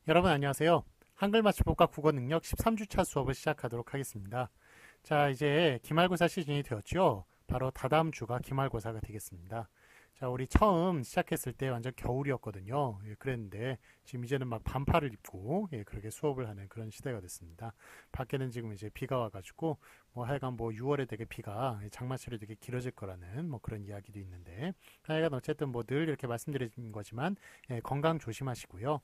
여러분 안녕하세요. 한글 맞춤법과 국어 능력 13주차 수업을 시작하도록 하겠습니다. 자, 이제 기말고사 시즌이 되었죠. 바로 다다음 주가 기말고사가 되겠습니다. 자, 우리 처음 시작했을 때 완전 겨울이었거든요. 예, 그랬는데 지금 이제는 막 반팔을 입고 그렇게 수업을 하는 그런 시대가 됐습니다. 밖에는 지금 이제 비가 와가지고 뭐 하여간 뭐 6월에 되게 비가 장마철이 되게 길어질 거라는 뭐 그런 이야기도 있는데 하여간 어쨌든 뭐 늘 이렇게 말씀드린 거지만 건강 조심하시고요.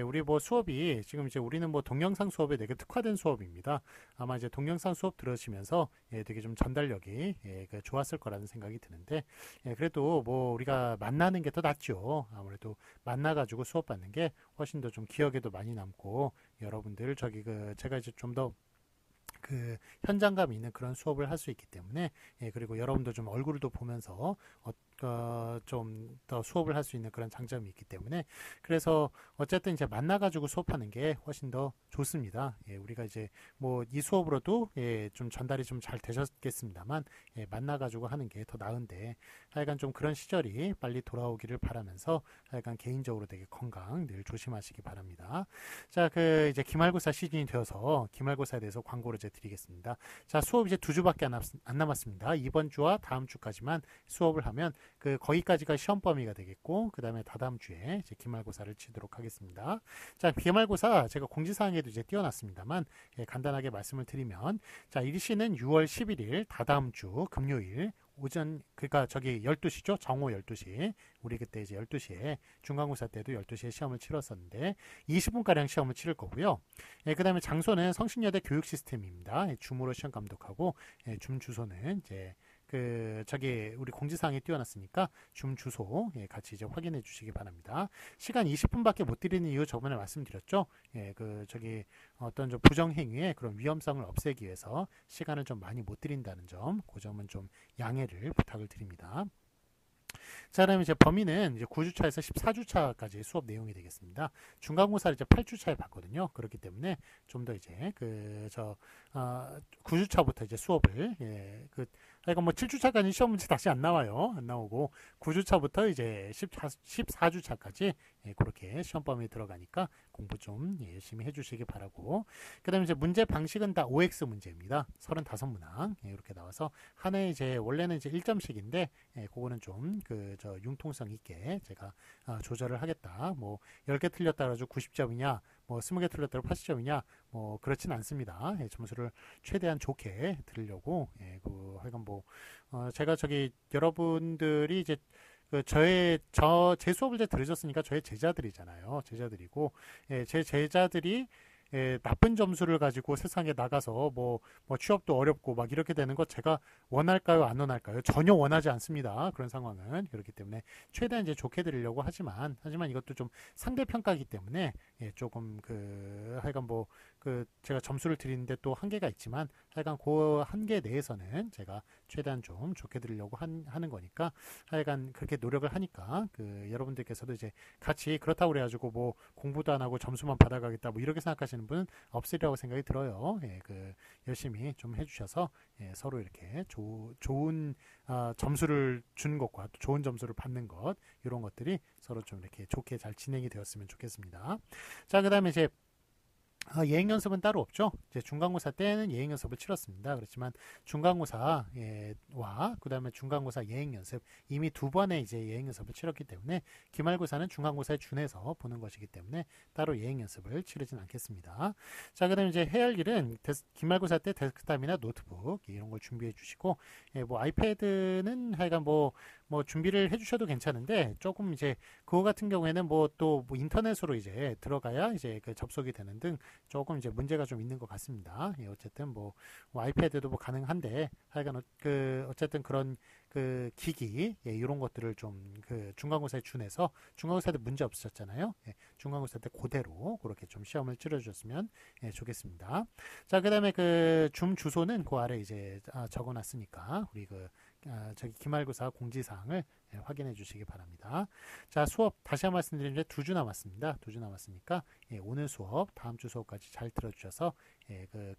우리 뭐 수업이 지금 이제 우리는 뭐 동영상 수업에 되게 특화된 수업입니다. 아마 이제 동영상 수업 들으시면서 되게 좀 전달력이 좋았을 거라는 생각이 드는데 그래도 뭐 우리가 만나는 게 더 낫죠. 아무래도 만나가지고 수업 받는 게 훨씬 더 좀 기억에도 많이 남고 여러분들 저기 제가 이제 좀 더 현장감 있는 그런 수업을 할 수 있기 때문에 그리고 여러분도 좀 얼굴도 보면서 좀 더 수업을 할 수 있는 그런 장점이 있기 때문에 그래서 어쨌든 이제 만나가지고 수업하는 게 훨씬 더 좋습니다. 우리가 이제 뭐 이 수업으로도 좀 전달이 좀 잘 되셨겠습니다만 만나가지고 하는 게 더 나은데 하여간 좀 그런 시절이 빨리 돌아오기를 바라면서 하여간 개인적으로 되게 건강 늘 조심하시기 바랍니다. 자, 이제 기말고사 시즌이 되어서 기말고사에 대해서 광고를 이제 드리겠습니다. 자, 수업 이제 2주밖에 안 남았습니다. 이번 주와 다음 주까지만 수업을 하면 거기까지가 시험 범위가 되겠고 그 다음에 다다음 주에 이제 기말고사를 치도록 하겠습니다. 자, 기말고사 제가 공지사항에도 이제 띄워놨습니다만 간단하게 말씀을 드리면 자, 일시는 6월 11일 다다음 주 금요일 오전 그러니까 저기 12시죠. 정오 12시. 우리 그때 이제 12시에 중간고사 때도 12시에 시험을 치렀었는데 20분가량 시험을 치를 거고요. 그다음에 장소는 성신여대 교육시스템입니다. 줌으로 시험 감독하고 줌 주소는 이제 저기 우리 공지사항에 띄워놨으니까 줌 주소 같이 이제 확인해 주시기 바랍니다. 시간 20분밖에 못 드리는 이유 저번에 말씀드렸죠. 저기 어떤 좀 부정행위의 그런 위험성을 없애기 위해서 시간을 좀 많이 못 드린다는 점, 그 점은 좀 양해를 부탁을 드립니다. 자, 그다음에 이제 범위는 이제 9주차에서 14주차까지 수업 내용이 되겠습니다. 중간고사를 이제 8주차에 봤거든요. 그렇기 때문에 좀 더 이제 9주차부터 이제 수업을 그러니까 뭐 7주차까지 시험 문제 다시 안 나와요. 안 나오고 9주차부터 이제 14주차까지 그렇게 시험 범위에 들어가니까 공부 좀 열심히 해주시기 바라고. 그다음에 이제 문제 방식은 다 OX 문제입니다. 35문항 이렇게 나와서 한 해 이제 원래는 이제 1점씩인데 그거는 좀 저 융통성 있게 제가 조절을 하겠다. 뭐 10개 틀렸다 그래가지고 90점이냐, 뭐 20개 틀렸다 고 80점이냐, 뭐 그렇진 않습니다. 점수를 최대한 좋게 드리려고 하여간 뭐 제가 저기 여러분들이 이제 제 수업을 이제 들으셨으니까 저의 제자들이잖아요. 제자들이고 제 제자들이 나쁜 점수를 가지고 세상에 나가서 뭐 취업도 어렵고 막 이렇게 되는 것 제가 원할까요? 안 원할까요? 전혀 원하지 않습니다. 그런 상황은. 그렇기 때문에 최대한 이제 좋게 드리려고 하지만 이것도 좀 상대평가이기 때문에 조금 하여간 뭐 제가 점수를 드리는데 또 한계가 있지만 하여간 그 한계 내에서는 제가 최대한 좀 좋게 드리려고 하는 거니까 하여간 그렇게 노력을 하니까 여러분들께서도 이제 같이 그렇다고 그래가지고 뭐 공부도 안 하고 점수만 받아가겠다 뭐 이렇게 생각하시는 분은 없으리라고 생각이 들어요. 열심히 좀 해주셔서 서로 이렇게 좋은 점수를 주는 것과 또 좋은 점수를 받는 것 이런 것들이 서로 좀 이렇게 좋게 잘 진행이 되었으면 좋겠습니다. 자, 그다음에 이제 예행 연습은 따로 없죠. 이제 중간고사 때는 예행 연습을 치렀습니다. 그렇지만 중간고사와 그다음에 중간고사 예행 연습 이미 두 번의 이제 예행 연습을 치렀기 때문에 기말고사는 중간고사에 준해서 보는 것이기 때문에 따로 예행 연습을 치르진 않겠습니다. 자, 그다음에 이제 해야 할 일은 기말고사 때 데스크탑이나 노트북 이런 걸 준비해 주시고 뭐 아이패드는 하여간 뭐 준비를 해주셔도 괜찮은데 조금 이제 그거 같은 경우에는 뭐 또 뭐 인터넷으로 이제 들어가야 이제 접속이 되는 등 조금 이제 문제가 좀 있는 것 같습니다. 어쨌든 뭐 아이패드도 뭐 가능한데 하여간 어쨌든 그런 기기 이런 것들을 좀 중간고사에 준해서 중간고사 때 문제 없으셨잖아요. 중간고사 때 그대로 그렇게 좀 시험을 치러주셨으면 좋겠습니다. 자, 그다음에 줌 주소는 그 아래 이제 적어놨으니까 우리 저기 기말고사 공지사항을 확인해 주시기 바랍니다. 자, 수업 다시 한번 말씀드리면 2주 남았습니다. 2주 남았으니까 오늘 수업, 다음 주 수업까지 잘 들어주셔서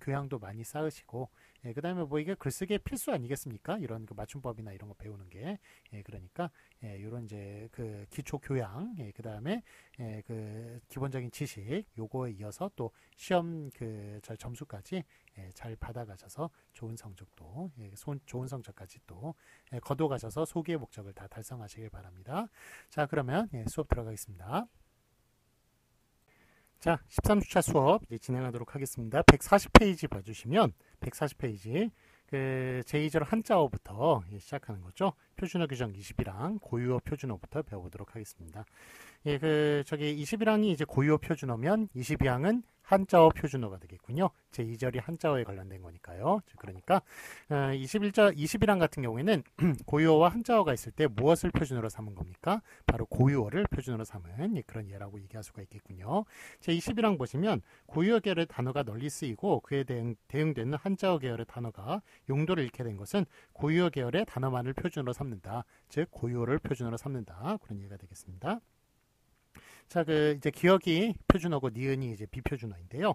교양도 많이 쌓으시고 그 다음에 뭐 이게 글쓰기 필수 아니겠습니까? 이런 맞춤법이나 이런 거 배우는 게 그러니까 이런 이제 그 기초 교양, 그 다음에 그 기본적인 지식, 요거에 이어서 또 시험 그 저 점수까지 잘 받아가셔서 좋은 성적도 좋은 성적까지 또 거둬가셔서 소기의 목적을 다 달성하시길 바랍니다. 자, 그러면 수업 들어가겠습니다. 자, 13주차 수업 이제 진행하도록 하겠습니다. 140페이지 봐주시면 140페이지 그 제2절 한자어부터 시작하는 거죠. 표준어 규정 20이랑 고유어 표준어부터 배워보도록 하겠습니다. 그 저기 21항이 이제 고유어 표준어면 22항은 한자어 표준어가 되겠군요. 제2절이 한자어에 관련된 거니까요. 그러니까 21항 같은 경우에는 고유어와 한자어가 있을 때 무엇을 표준어로 삼은 겁니까? 바로 고유어를 표준어로 삼은 그런 예라고 얘기할 수가 있겠군요. 제21항 보시면 고유어 계열의 단어가 널리 쓰이고 그에 대응되는 한자어 계열의 단어가 용도를 잃게 된 것은 고유어 계열의 단어만을 표준어로 삼는다. 즉 고유어를 표준어로 삼는다. 그런 얘기가 되겠습니다. 자, 그 이제 기억이 표준어고 니은이 이제 비표준어인데요.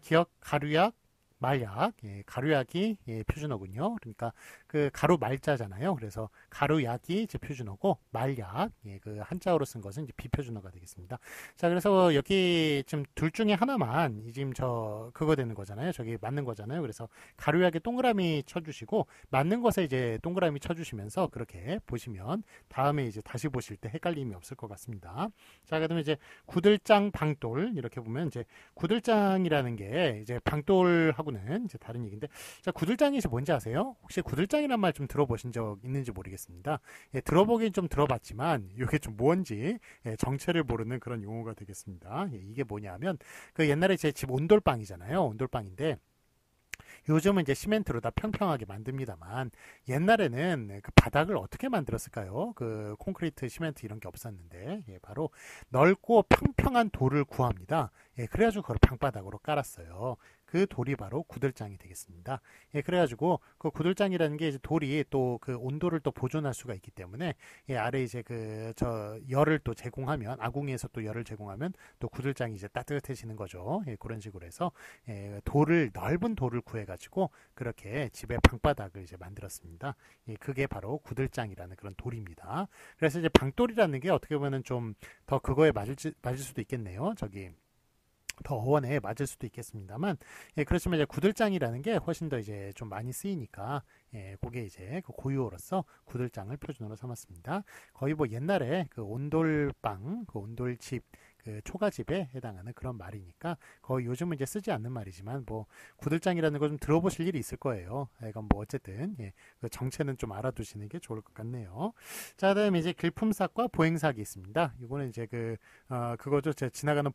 기억, 가루약, 말약, 가루약이 표준어군요. 그러니까 그 가루 말자잖아요. 그래서 가루약이 이제 표준어고 말약, 그 한자어로 쓴 것은 이제 비표준어가 되겠습니다. 자, 그래서 여기 지금 둘 중에 하나만 지금 저 그거 되는 거잖아요. 저기 맞는 거잖아요. 그래서 가루약에 동그라미 쳐주시고 맞는 것에 이제 동그라미 쳐주시면서 그렇게 보시면 다음에 이제 다시 보실 때 헷갈림이 없을 것 같습니다. 자, 그다음에 이제 구들장, 방돌 이렇게 보면 이제 구들장이라는 게 이제 방돌하고 이제 다른 얘기인데, 자, 구들장이 뭔지 아세요? 혹시 구들장이란 말 좀 들어보신 적 있는지 모르겠습니다. 들어보긴 좀 들어봤지만 이게 좀 뭔지 정체를 모르는 그런 용어가 되겠습니다. 이게 뭐냐면 그 옛날에 제 집 온돌방이잖아요. 온돌방인데 요즘은 이제 시멘트로 다 평평하게 만듭니다만 옛날에는 그 바닥을 어떻게 만들었을까요? 그 콘크리트, 시멘트 이런 게 없었는데 바로 넓고 평평한 돌을 구합니다. 그래가지고 그걸 방바닥으로 깔았어요. 그 돌이 바로 구들장이 되겠습니다. 그래가지고 그 구들장이라는 게 이제 돌이 또 그 온도를 또 보존할 수가 있기 때문에 아래 이제 그 저 열을 또 제공하면 아궁이에서 또 열을 제공하면 또 구들장이 이제 따뜻해지는 거죠. 그런 식으로 해서 돌을 넓은 돌을 구해가지고 그렇게 집의 방바닥을 이제 만들었습니다. 그게 바로 구들장이라는 그런 돌입니다. 그래서 이제 방돌이라는 게 어떻게 보면은 좀 더 그거에 맞을 수도 있겠네요. 저기 더 어원에 맞을 수도 있겠습니다만 그렇지만 이제 구들장이라는 게 훨씬 더 이제 좀 많이 쓰이니까 그게 이제 그 고유어로서 구들장을 표준어로 삼았습니다. 거의 뭐 옛날에 그 온돌방, 그 온돌집, 그 초가집에 해당하는 그런 말이니까 거의 요즘은 이제 쓰지 않는 말이지만 뭐 구들장이라는 거 좀 들어보실 일이 있을 거예요. 이건 뭐 어쨌든 그 정체는 좀 알아두시는 게 좋을 것 같네요. 자, 그다음에 이제 길품삭과 보행삭이 있습니다. 이거는 이제 그거죠. 제가 지나가는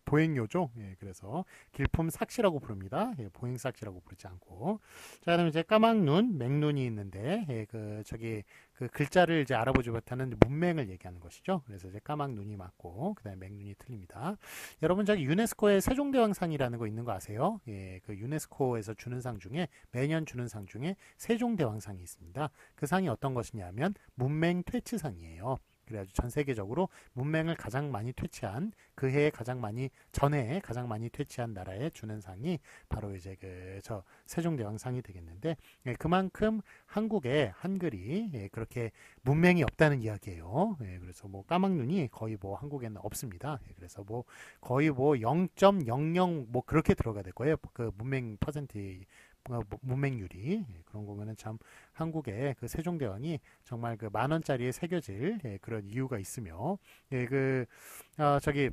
보행료죠. 그래서 길품삭시라고 부릅니다. 보행삭시라고 부르지 않고. 자, 그다음에 이제 까막눈, 맹눈이 있는데 그 저기 그 글자를 이제 알아보지 못하는 문맹을 얘기하는 것이죠. 그래서 이제 까막눈이 맞고 그다음에 맹눈이 틀립니다. 여러분 저기 유네스코의 세종대왕상이라는 거 있는 거 아세요? 그 유네스코에서 주는 상 중에 매년 주는 상 중에 세종대왕상이 있습니다. 그 상이 어떤 것이냐면 문맹 퇴치상이에요. 그래가지고 전 세계적으로 문맹을 가장 많이 퇴치한 그 해에 가장 많이 전해에 가장 많이 퇴치한 나라에 주는 상이 바로 이제 그 저 세종대왕상이 되겠는데 그만큼 한국의 한글이 그렇게 문맹이 없다는 이야기예요. 그래서 뭐 까막눈이 거의 뭐 한국에는 없습니다. 그래서 뭐 거의 뭐 0.00 뭐 그렇게 들어가야 될 거예요. 그 문맹 퍼센트 문맹률이 그런 거 보면은 참 한국의 그 세종대왕이 정말 그 10,000원짜리에 새겨질 그런 이유가 있으며 저기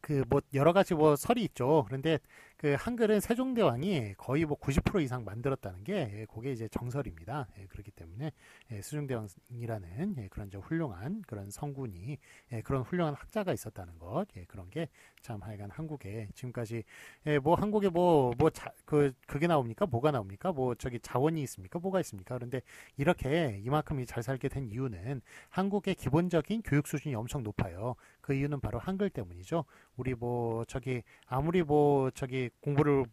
그 뭐 여러 가지 뭐 설이 있죠. 그런데 그 한글은 세종대왕이 거의 뭐 90% 이상 만들었다는 게 그게 이제 정설입니다. 그렇기 때문에 세종대왕이라는 그런 좀 훌륭한 그런 성군이 그런 훌륭한 학자가 있었다는 것 그런 게 참 하여간 한국에 지금까지 뭐 한국에 그게 나옵니까? 뭐가 나옵니까? 뭐 저기 자원이 있습니까? 뭐가 있습니까? 그런데 이렇게 이만큼 잘 살게 된 이유는 한국의 기본적인 교육 수준이 엄청 높아요. 그 이유는 바로 한글 때문이죠. 우리 뭐 저기 아무리 뭐 저기 공부를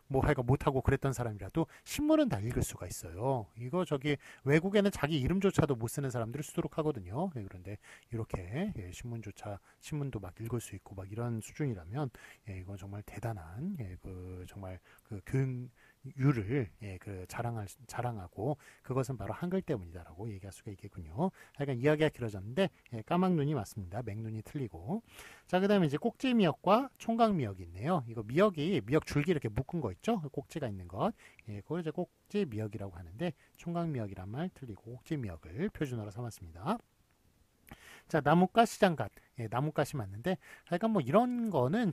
하여간 못하고 그랬던 사람이라도 신문은 다 읽을 수가 있어요. 이거 저기 외국에는 자기 이름조차도 못 쓰는 사람들이 수두룩하거든요. 그런데 이렇게 신문도 막 읽을 수 있고 막 이런 수준이라면 이건 정말 대단한 그 정말 그 교육 유를 그 자랑하고 그것은 바로 한글 때문이다라고 얘기할 수가 있겠군요. 하여간 이야기가 길어졌는데 까막눈이 맞습니다. 맹눈이 틀리고. 자, 그다음에 이제 꼭지 미역과 총각 미역이 있네요. 이거 미역 줄기 이렇게 묶은 거 있죠? 꼭지가 있는 것. 그걸 이제 꼭지 미역이라고 하는데 총각 미역이란 말 틀리고 꼭지 미역을 표준어로 삼았습니다. 자, 나뭇가 시장갓. 나뭇가시 맞는데, 하여간 뭐 이런 거는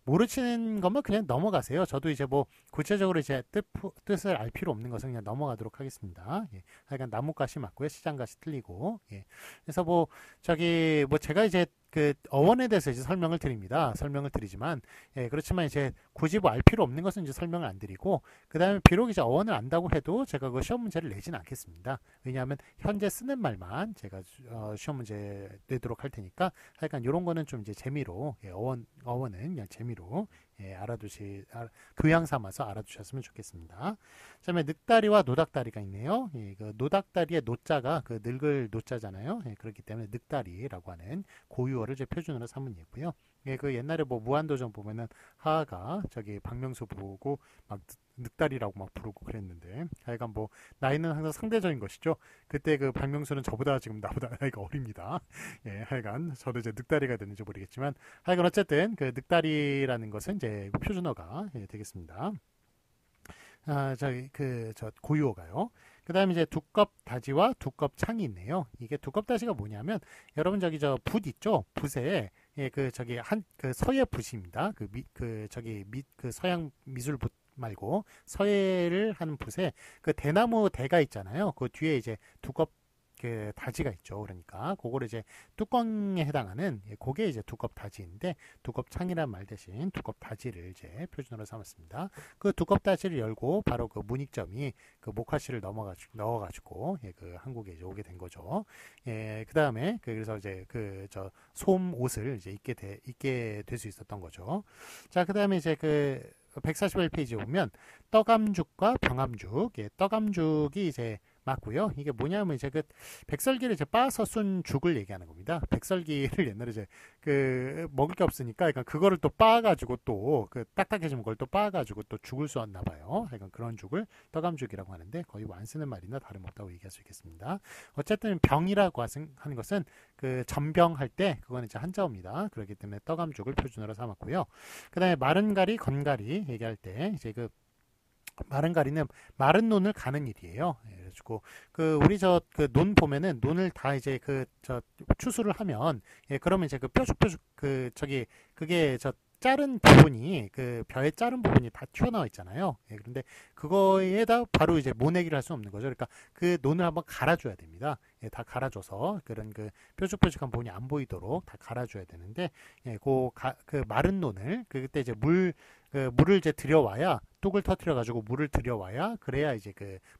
모르시는 거면 그냥 넘어가세요. 저도 이제 뭐 구체적으로 이제 뜻을 알 필요 없는 것은 그냥 넘어가도록 하겠습니다. 하여간 나뭇가시 맞고요. 시장갓이 틀리고. 그래서 뭐 제가 이제 그 어원에 대해서 이제 설명을 드리지만, 그렇지만 이제 굳이 뭐 알 필요 없는 것은 이제 설명을 안 드리고, 그 다음에 비록 이제 어원을 안다고 해도 제가 그 시험 문제를 내진 않겠습니다. 왜냐하면 현재 쓰는 말만 제가 시험 문제 내도록 할 테니까, 하여간 이런 거는 좀 이제 재미로, 어원은 그냥 재미로 교양 삼아서 알아두셨으면 좋겠습니다. 그다음에 늑다리와 노닥다리가 있네요. 그 노닥다리의 노자가 그 늙을 노자잖아요. 그렇기 때문에 늑다리라고 하는 고유어를 제 표준어로 삼은 예고요. 그 옛날에 뭐 무한도전 보면은 하하가 박명수 보고 막 늑다리라고 막 부르고 그랬는데, 하여간 뭐 나이는 항상 상대적인 것이죠. 그때 그 박명수는 저보다 지금 나보다 나이가 어립니다. 하여간 저도 이제 늑다리가 되는지 모르겠지만, 하여간 어쨌든 그 늑다리라는 것은 이제 표준어가 되겠습니다. 고유어가요. 그 다음에 이제 두껍다지와 두껍창이 있네요. 이게 두껍다지가 뭐냐면, 여러분 붓 있죠? 붓에 그 서예 붓입니다. 그 서양 미술 붓 말고 서예를 하는 붓에 그 대나무 대가 있잖아요. 그 뒤에 이제 그 다지가 있죠. 그러니까 그거를 이제 뚜껑에 해당하는 그게 이제 두껍다지인데, 두껍창이란 말 대신 두껍다지를 이제 표준어로 삼았습니다. 그 두껍다지를 열고 바로 그 문익점이 그 목화씨를 넣어가지고 그 한국에 이제 오게 된 거죠. 그 다음에 그래서 이제 솜 옷을 이제 입게 될 수 있었던 거죠. 자, 그 다음에 이제 141페이지에 보면 떡암죽과 병암죽, 떡암죽이 이제 맞고요. 이게 뭐냐면 이제 백설기를 이제 빻아서 쏜 죽을 얘기하는 겁니다. 백설기를 옛날에 이제 먹을 게 없으니까 그러니까 그거를 또 빻아가지고 또 딱딱해지면 그걸 또 빻아가지고 또 죽을 쏘았나 봐요. 그러니까 그런 죽을 떡암죽이라고 하는데, 거의 안 쓰는 말이나 다름없다고 얘기할 수 있겠습니다. 어쨌든 병이라고 하는 것은 그 전병할 때 그거는 이제 한자어입니다. 그렇기 때문에 떡암죽을 표준어로 삼았고요. 그다음에 마른 가리, 건가리 얘기할 때 이제 마른 가리는 마른 논을 가는 일이에요. 그래가지고 우리 논 보면은 논을 다 이제 추수를 하면, 그러면 이제 뾰족뾰족 그게 자른 부분이 벼의 자른 부분이 다 튀어나와 있잖아요. 그런데 그거에다 바로 이제 모내기를 할 수 없는 거죠. 그러니까 그 논을 한번 갈아줘야 됩니다. 다 갈아줘서 그런 뾰족뾰족한 부분이 안 보이도록 다 갈아줘야 되는데, 그 마른 논을 그때 이제 물을 이제 들여와야, 뚝을 터트려 가지고 물을 들여와야 그래야 이제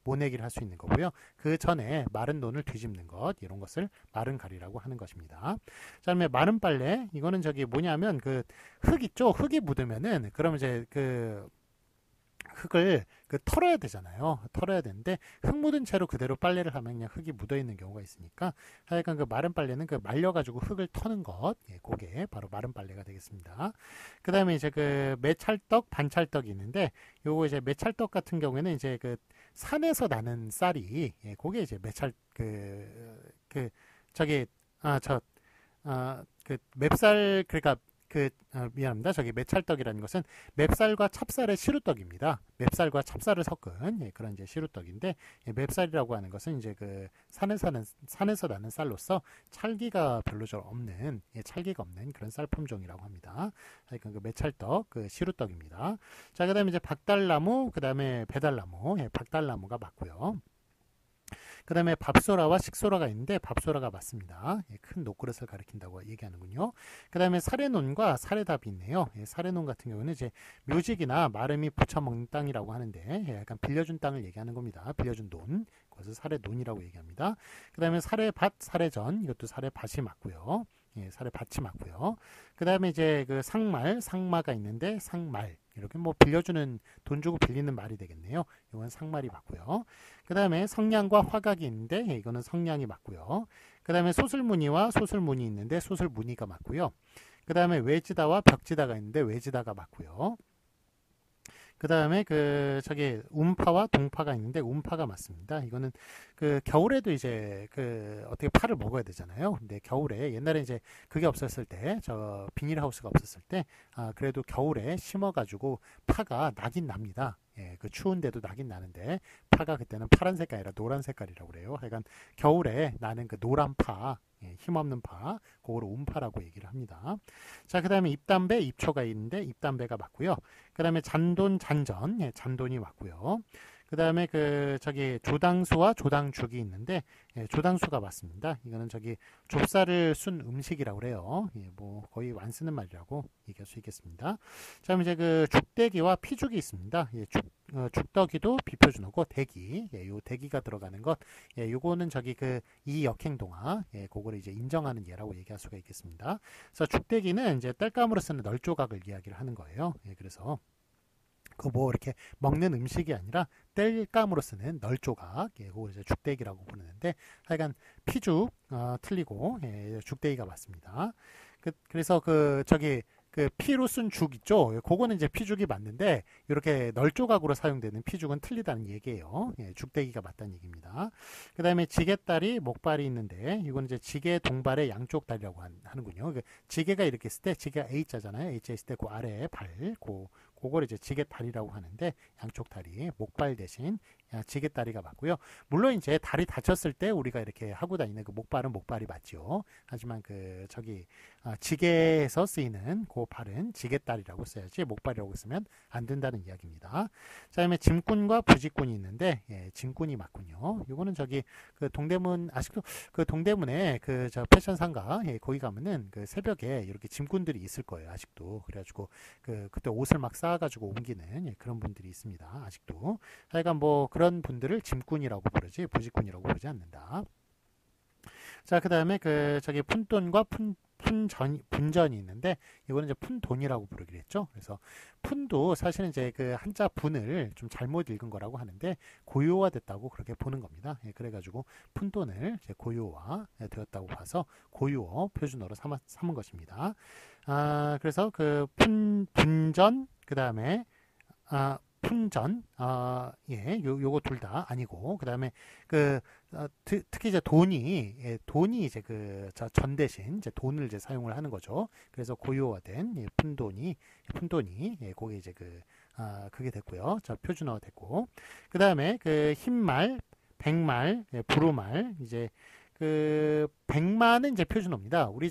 모내기를 할 수 있는 거고요. 그 전에 마른 논을 뒤집는 것, 이런 것을 마른 가리라고 하는 것입니다. 그다음에 마른 빨래, 이거는 뭐냐면 흙 있죠. 흙이 묻으면은 그러면 이제 흙을 털어야 되잖아요. 털어야 되는데 흙 묻은 채로 그대로 빨래를 하면 그냥 흙이 묻어 있는 경우가 있으니까, 하여간 마른 빨래는 말려가지고 흙을 터는 것, 그게 바로 마른 빨래가 되겠습니다. 그 다음에 이제 매찰떡, 반찰떡이 있는데, 요거 이제 매찰떡 같은 경우에는 이제 산에서 나는 쌀이, 그게 이제 맵쌀, 그러니까 미안합니다. 매찰떡이라는 것은 맵쌀과 찹쌀의 시루떡입니다. 맵쌀과 찹쌀을 섞은 그런 이제 시루떡인데, 맵쌀이라고 하는 것은 이제 산에서 나는 쌀로서 찰기가 찰기가 없는 그런 쌀 품종이라고 합니다. 그러니까 매찰떡, 시루떡입니다. 자, 그다음에 이제 박달나무, 그다음에 배달나무, 박달나무가 맞고요. 그 다음에 밥소라와 식소라가 있는데, 밥소라가 맞습니다. 큰 녹그릇을 가리킨다고 얘기하는군요. 그 다음에 사례논과 사례답이 있네요. 사례논 같은 경우는 이제 묘직이나 마름이 부쳐먹는 땅이라고 하는데, 약간 빌려준 땅을 얘기하는 겁니다. 빌려준 논, 그것을 사례논이라고 얘기합니다. 그 다음에 사례밭, 사례전, 이것도 사례밭이 맞고요. 사례밭이 맞고요. 그 다음에 이제 상마가 있는데, 상말, 이렇게 빌려주는, 돈 주고 빌리는 말이 되겠네요. 이건 상말이 맞고요. 그 다음에 성냥과 화각이 있는데, 이거는 성냥이 맞고요. 그 다음에 소슬무늬와 소슬무늬 있는데, 소슬무늬가 맞고요. 그 다음에 외지다와 벽지다가 있는데, 외지다가 맞고요. 그 다음에 그 저기 움파와 동파가 있는데 움파가 맞습니다. 이거는 그 겨울에도 이제 그 어떻게 파를 먹어야 되잖아요. 근데 겨울에 옛날에 이제 그게 없었을 때 저 비닐하우스가 없었을 때 그래도 겨울에 심어가지고 파가 나긴 납니다. 예, 그 추운데도 나긴 나는데 파가 그때는 파란 색깔이 아니라 노란 색깔이라고 그래요. 하여간 겨울에 나는 그 노란 파, 예, 힘없는 파, 그거를 움파라고 얘기를 합니다. 자, 그 다음에 잎담배, 잎초가 있는데 잎담배가 맞고요. 그 다음에 잔돈, 잔전, 예, 잔돈이 맞고요. 그 다음에 그 저기 조당수와 조당죽이 있는데 예, 조당수가 맞습니다. 이거는 저기 좁쌀을 순 음식이라고 그래요. 예, 뭐 거의 안 쓰는 말이라고 얘기할 수 있겠습니다. 자, 그럼 이제 그 죽대기와 피죽이 있습니다. 예, 죽더기도 비표준어고 대기, 예, 요 대기가 들어가는 것, 예, 요거는 저기 그 이 역행동화, 예, 그거를 이제 인정하는 예라고 얘기할 수가 있겠습니다. 그래서 죽대기는 이제 땔감으로 쓰는 널조각을 이야기를 하는 거예요. 예, 그래서 그 뭐 이렇게 먹는 음식이 아니라 땔감으로 쓰는 널조각, 예, 그걸 이제 죽대기라고 부르는데 하여간 피죽 틀리고 예, 죽대기가 맞습니다. 그래서 그 저기 그 피로 쓴 죽 있죠. 예, 그거는 이제 피죽이 맞는데 이렇게 널조각으로 사용되는 피죽은 틀리다는 얘기예요. 예, 죽대기가 맞다는 얘기입니다. 그 다음에 지게다리, 목발이 있는데 이건 이제 지게 동발의 양쪽 다리라고 하는군요. 그 지게가 이렇게 있을 때 지게가 A자잖아요. A자 있을 때 그 아래에 발, 그걸 이제 지게다리라고 하는데 양쪽 다리, 목발 대신 지게다리가 맞고요. 물론 이제 다리 다쳤을 때 우리가 이렇게 하고 다니는 그 목발은 목발이 맞죠. 하지만 그 저기 지게에서 쓰이는 그 발은 지게다리라고 써야지 목발이라고 쓰면 안 된다는 이야기입니다. 자, 다음에 짐꾼과 부직꾼이 있는데 예, 짐꾼이 맞군요. 이거는 저기 그 동대문 아직도 그 동대문에 그 저 패션 상가 예, 거기 가면은 그 새벽에 이렇게 짐꾼들이 있을 거예요. 아직도 그래가지고 그때 옷을 막 쌓아가지고 옮기는 예, 그런 분들이 있습니다. 아직도. 하여간 뭐 그런 분들을 짐꾼이라고 부르지 부직꾼이라고 부르지 않는다. 자, 그 다음에 그 저기 푼돈과 분전이 있는데 이거는 이제 푼돈이라고 부르기로 했죠. 그래서 푼도 사실은 이제 그 한자 분을 좀 잘못 읽은 거라고 하는데 고유화됐다고 그렇게 보는 겁니다. 예, 그래가지고 푼돈을 이제 고유화 되었다고 봐서 고유어 표준어로 삼은 것입니다. 그래서 그 분전 그 다음에 품전, 예, 요거 둘 다 아니고, 그 다음에 특히 이제 돈이, 예, 돈이 이제 전 대신 이제 돈을 이제 사용을 하는 거죠. 그래서 고유화된, 예, 푼돈이, 예, 그게 이제 그게 됐고요. 저 표준어가 됐고. 그 다음에 흰말, 백말, 예, 부루말, 이제 백마는 이제 표준어입니다. 우리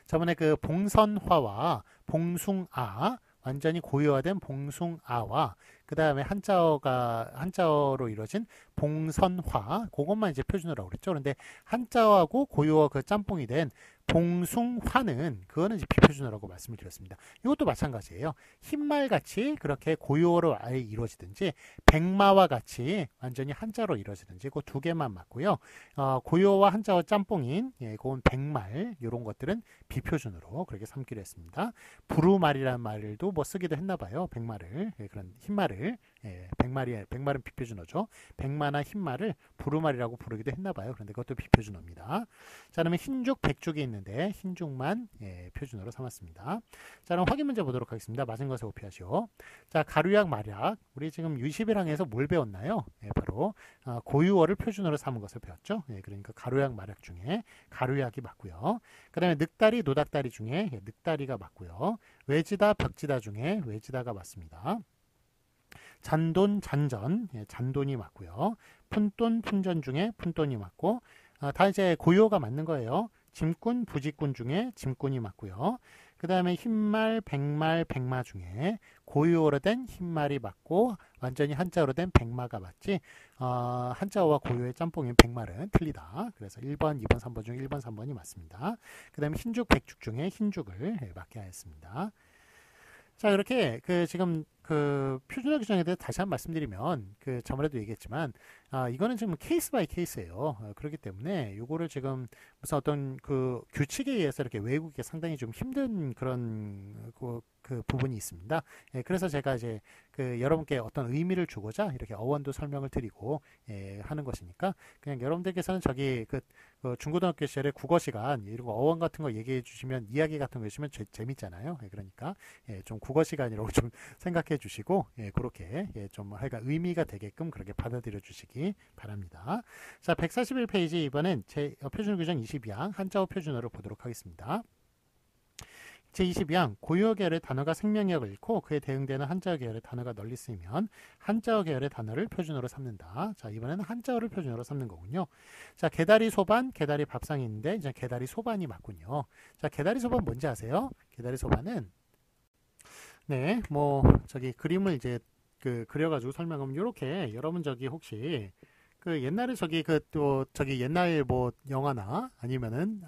저번에 봉선화와 봉숭아, 완전히 고유화된 봉숭아와 그 다음에 한자어로 이루어진 봉선화, 그것만 이제 표준어라고 그랬죠. 그런데 한자어하고 고유어 짬뽕이 된 봉숭화는 그거는 이제 비표준어라고 말씀을 드렸습니다. 이것도 마찬가지예요. 흰말 같이 그렇게 고유어로 아예 이루어지든지 백마와 같이 완전히 한자로 이루어지든지 그 두 개만 맞고요. 고유어와 한자어 짬뽕인 예, 그건 백말 이런 것들은 비표준어로 그렇게 삼기로 했습니다. 부루말이라는 말도 뭐 쓰기도 했나 봐요. 백말을 예, 그런 흰말을 예, 백말은 비표준어죠. 백마나 흰말을 부루말이라고 부르기도 했나 봐요. 그런데 그것도 비표준어입니다. 자, 그러면 흰죽, 백죽이 있는데 흰죽만 예, 표준어로 삼았습니다. 자, 그럼 확인 문제 보도록 하겠습니다. 맞은 것을 오피하시오. 자, 가루약, 말약. 우리 지금 U11항에서 뭘 배웠나요? 예, 바로 고유어를 표준어로 삼은 것을 배웠죠. 예, 그러니까 가루약, 말약 중에 가루약이 맞고요. 그 다음에 늑다리, 노닥다리 중에 예, 늑다리가 맞고요. 외지다, 벽지다 중에 외지다가 맞습니다. 잔돈, 잔전, 예, 잔돈이 맞고요. 푼돈, 푼전 중에 푼돈이 맞고 다 이제 고유어가 맞는 거예요. 짐꾼, 부직꾼 중에 짐꾼이 맞고요. 그 다음에 흰말, 백말, 백마 중에 고유어로 된 흰말이 맞고 완전히 한자어로 된 백마가 맞지 한자어와 고유어의 짬뽕인 백말은 틀리다. 그래서 1번, 2번, 3번 중 1번, 3번이 맞습니다. 그 다음에 흰죽, 백죽 중에 흰죽을 맞게 하였습니다. 자, 이렇게 지금 표준어 규정에 대해서 다시 한번 말씀드리면 저번에도 얘기했지만 이거는 지금 케이스 바이 케이스예요. 그렇기 때문에 이거를 지금 무슨 어떤 규칙에 의해서 이렇게 외우기 상당히 좀 힘든 그런 그 부분이 있습니다. 예, 그래서 제가 이제 그 여러분께 어떤 의미를 주고자 이렇게 어원도 설명을 드리고 예, 하는 것이니까 그냥 여러분들께서는 저기 그 중고등학교 시절에 국어 시간 이런 거 어원 같은 거 얘기해 주시면 이야기 같은 거 해주시면 재밌잖아요. 예, 그러니까 예, 좀 국어 시간이라고 좀 생각해 주시고 예, 그렇게 예, 좀 하여간 의미가 되게끔 그렇게 받아들여 주시기 바랍니다. 자, 141페이지 이번엔 제 표준 규정 22항 한자어 표준어를 보도록 하겠습니다. 제22항 고유어 계열의 단어가 생명력을 잃고 그에 대응되는 한자어 계열의 단어가 널리 쓰이면 한자어 계열의 단어를 표준어로 삼는다. 자, 이번에는 한자어를 표준어로 삼는 거군요. 자, 개다리 소반, 개다리 밥상이 있는데 이제 개다리 소반이 맞군요. 자, 개다리 소반 뭔지 아세요? 개다리 소반은 네, 뭐 저기 그림을 이제 그려가지고 설명하면 이렇게 여러분 저기 혹시 그 옛날에 저기 그 또 저기 옛날 뭐 영화나 아니면은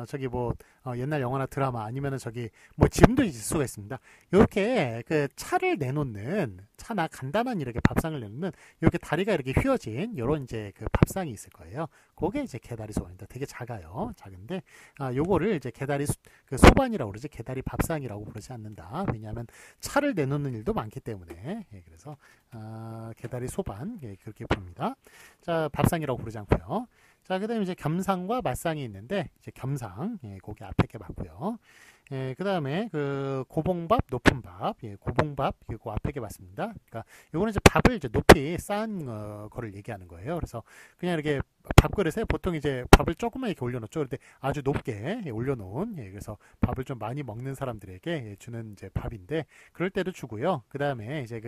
저기 뭐 옛날 영화나 드라마 아니면은 저기 뭐 지금도 있을 수가 있습니다. 이렇게 그 차를 내놓는 차나 간단한 이렇게 밥상을 내놓는 이렇게 다리가 이렇게 휘어진 이런 이제 그 밥상이 있을 거예요. 그게 이제 개다리 소반입니다. 되게 작아요. 작은데 요거를 이제 그 소반이라고 그러지 개다리 밥상이라고 부르지 않는다. 왜냐하면 차를 내놓는 일도 많기 때문에 예, 그래서 개다리 소반 예, 그렇게 부릅니다. 자, 밥상이라고 부르지 않고요. 자, 그다음에 이제 겸상과 맞상이 있는데 이제 겸상 예, 거기 앞에 게 맞고요. 예, 그다음에 그 고봉밥, 높은 밥, 예, 고봉밥 그 앞에 게 맞습니다. 그러니까 요거는 이제 밥을 이제 높이 쌓은 거를 얘기하는 거예요. 그래서 그냥 이렇게 밥그릇에 보통 이제 밥을 조금만 이렇게 올려놓죠. 그런데 아주 높게 예, 올려놓은 예, 그래서 밥을 좀 많이 먹는 사람들에게 예, 주는 이제 밥인데 그럴 때도 주고요. 그다음에 이제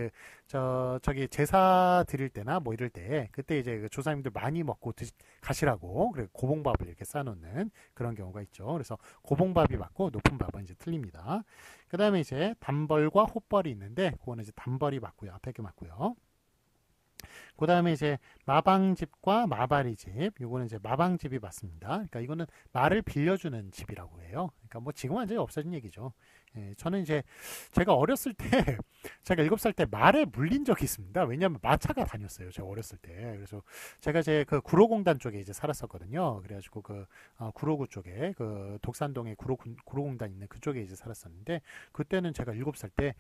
저기 제사 드릴 때나 뭐 이럴 때 그때 이제 그 조상님들 많이 먹고 가시라고 그래 고봉밥을 이렇게 쌓아놓는 그런 경우가 있죠. 그래서 고봉밥이 맞고 높은 밥은 이제 틀립니다. 그다음에 이제 단벌과 헛벌이 있는데 그거는 이제 단벌이 맞고요. 앞에 게 맞고요. 그 다음에 이제 마방집과 마바리집, 요거는 이제 마방집이 맞습니다. 그러니까 이거는 말을 빌려주는 집이라고 해요. 그러니까 뭐 지금 완전히 없어진 얘기죠. 예, 저는 이제 제가 어렸을 때 제가 7살 때 말에 물린 적이 있습니다. 왜냐하면 마차가 다녔어요. 제가 어렸을 때. 그래서 제가 이제 그 구로공단 쪽에 이제 살았었거든요. 그래가지고 그 구로구 쪽에 그 독산동에 구로공단 있는 그쪽에 이제 살았었는데 그때는 제가 7살 때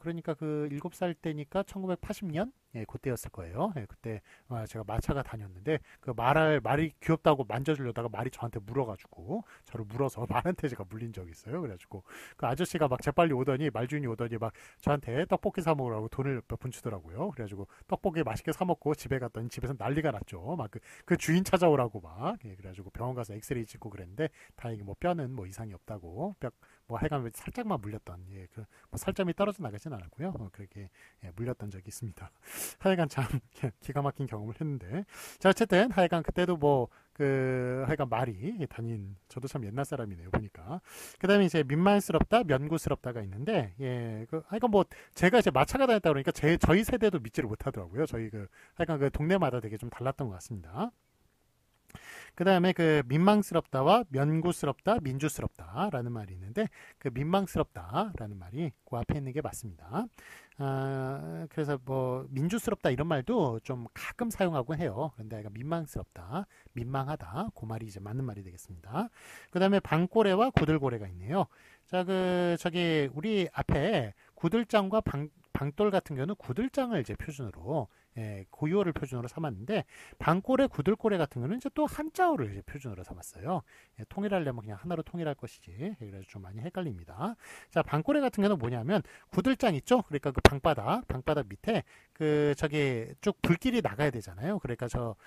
그러니까 그 7살 때니까 1980년 예, 그때였을 거예요. 예, 그때 제가 마차가 다녔는데 그 말이 귀엽다고 만져주려다가 말이 저한테 물어가지고 저를 물어서 말한테 제가 물린 적이 있어요. 그래가지고 그 아저씨가 막 재빨리 오더니 말주인이 오더니 막 저한테 떡볶이 사 먹으라고 돈을 몇 푼 주더라고요. 그래가지고 떡볶이 맛있게 사 먹고 집에 갔더니 집에서 난리가 났죠. 막 그 주인 찾아오라고 막 예, 그래가지고 병원 가서 엑스레이 찍고 그랬는데 다행히 뭐 뼈는 뭐 이상이 없다고 뼈 뭐 하여간 살짝만 물렸던 예, 그 뭐 살점이 떨어져 나가진 않았고요. 그렇게 예, 물렸던 적이 있습니다. 하여간 참 기가 막힌 경험을 했는데 자 어쨌든 하여간 그때도 뭐 하여간 말이 다닌 저도 참 옛날 사람이네요 보니까 그 다음에 이제 민망스럽다 면구스럽다가 있는데 예 하여간 뭐 제가 이제 마차가 다녔다 그러니까 저희 세대도 믿지를 못하더라고요. 저희 하여간 그 동네마다 되게 좀 달랐던 것 같습니다. 그 다음에 그 민망스럽다와 면구스럽다, 민주스럽다라는 말이 있는데 그 민망스럽다라는 말이 그 앞에 있는 게 맞습니다. 그래서 뭐 민주스럽다 이런 말도 좀 가끔 사용하곤 해요. 그런데 민망스럽다, 민망하다 그 말이 이제 맞는 말이 되겠습니다. 그 다음에 방꼬레와 구들고래가 있네요. 자, 저기 우리 앞에 구들장과 방돌 같은 경우는 구들장을 이제 표준으로 예, 고유어를 표준어로 삼았는데 방꼬레, 구들꼬레 같은 경우는 이제 또 한자어를 이제 표준어로 삼았어요. 예, 통일하려면 그냥 하나로 통일할 것이지. 그래서 좀 많이 헷갈립니다. 자, 방꼬레 같은 경우는 뭐냐면 구들장 있죠? 그러니까 그 방바닥 밑에 저기 쭉 불길이 나가야 되잖아요. 그러니까 저